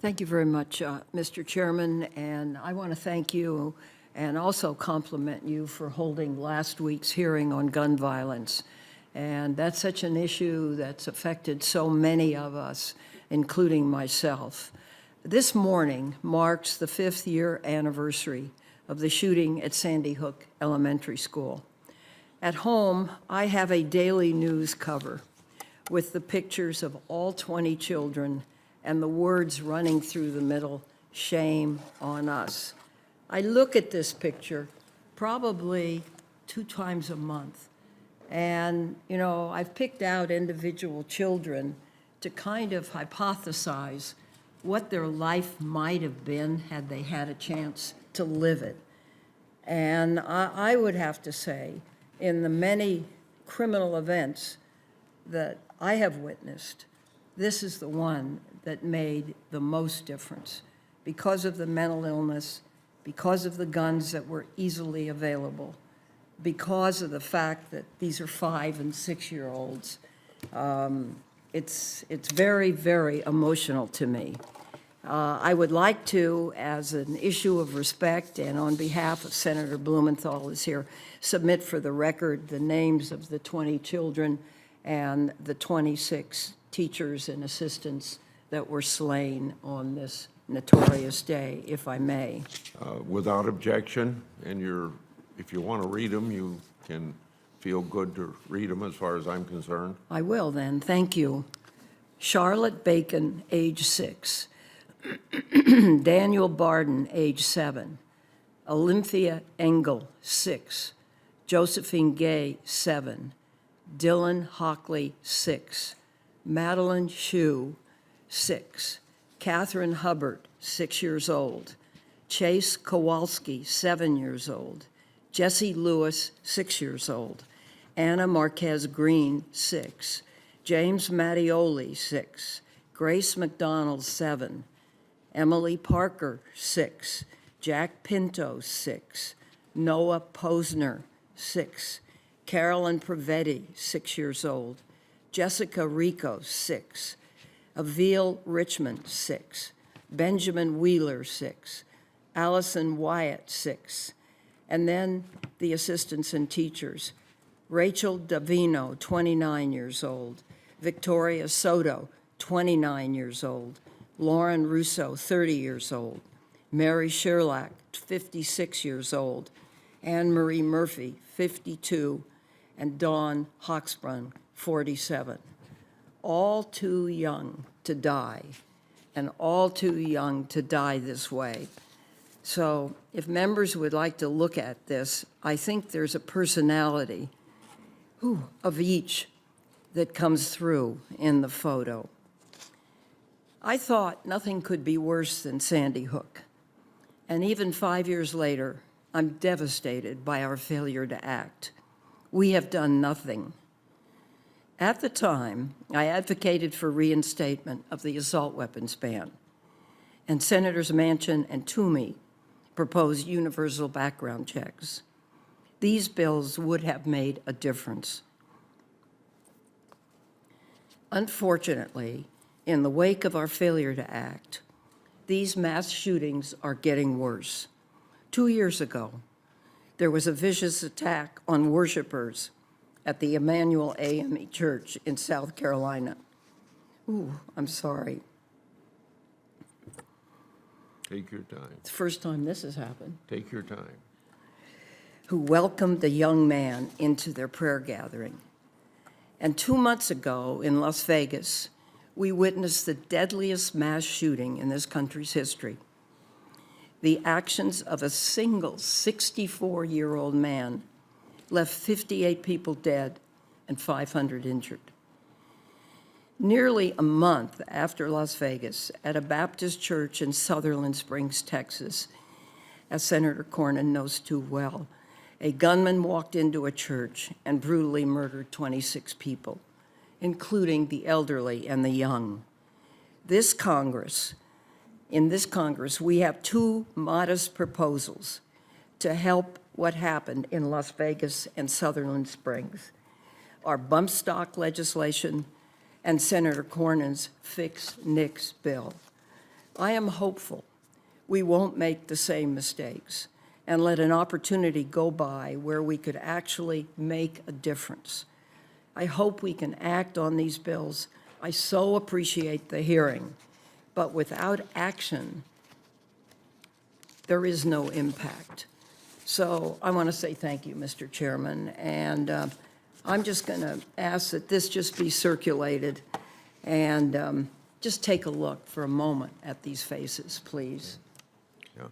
Thank you very much, Mr. Chairman, and I want to thank you and also compliment you for holding last week's hearing on gun violence. And that's such an issue that's affected so many of us, including myself. This morning marks the 5th year anniversary of the shooting at Sandy Hook Elementary School. At home, I have a daily news cover with the pictures of all 20 children and the words running through the middle, "Shame on us." I look at this picture probably 2 times a month. And, you know, I've picked out individual children to kind of hypothesize what their life might have been had they had a chance to live it. And I would have to say, in the many criminal events that I have witnessed, this is the one that made the most difference because of the mental illness, because of the guns that were easily available, because of the fact that these are 5- and 6-year-olds. It's very, very emotional to me. I would like to, as an issue of respect and on behalf of Senator Blumenthal is here, submit for the record the names of the 20 children and the 26 teachers and assistants that were slain on this notorious day, if I may. Without objection, and if you want to read them, you can feel good to read them as far as I'm concerned. I will then, thank you. Charlotte Bacon, age 6. Daniel Barden, age 7. Olympia Engel, 6. Josephine Gay, 7. Dylan Hockley, 6. Madeline Shue, 6. Catherine Hubbard, 6 years old. Chase Kowalski, 7 years old. Jesse Lewis, 6 years old. Anna Marquez Green, 6. James Mattioli, 6. Grace McDonald, 7. Emily Parker, 6. Jack Pinto, 6. Noah Posner, 6. Carolyn Prevetti, 6 years old. Jessica Rico, 6. Avil Richmond, 6. Benjamin Wheeler, 6. Allison Wyatt, 6. And then the assistants and teachers. Rachel Davino, 29 years old. Victoria Soto, 29 years old. Lauren Russo, 30 years old. Mary Sherlach, 56 years old. Anne Marie Murphy, 52. And Dawn Hoxbrun, 47. All too young to die, and all too young to die this way. So if members would like to look at this, I think there's a personality of each that comes through in the photo. I thought nothing could be worse than Sandy Hook. And even 5 years later, I'm devastated by our failure to act. We have done nothing. At the time, I advocated for reinstatement of the assault weapons ban, and Senators Manchin and Toomey proposed universal background checks. These bills would have made a difference. Unfortunately, in the wake of our failure to act, these mass shootings are getting worse. 2 years ago, there was a vicious attack on worshipers at the Emmanuel AME Church in South Carolina. Ooh, I'm sorry. Take your time. It's the first time this has happened. Take your time. Who welcomed a young man into their prayer gathering. And 2 months ago in Las Vegas, we witnessed the deadliest mass shooting in this country's history. The actions of a single 64-year-old man left 58 people dead and 500 injured. Nearly a month after Las Vegas, at a Baptist church in Sutherland Springs, Texas, as Senator Cornyn knows too well, a gunman walked into a church and brutally murdered 26 people, including the elderly and the young. In this Congress, we have 2 modest proposals to help what happened in Las Vegas and Sutherland Springs. Our bump stock legislation and Senator Cornyn's Fix NICS bill. I am hopeful we won't make the same mistakes and let an opportunity go by where we could actually make a difference. I hope we can act on these bills. I so appreciate the hearing, but without action, there is no impact. So I want to say thank you, Mr. Chairman, and I'm just going to ask that this just be circulated and just take a look for a moment at these faces, please. Yeah.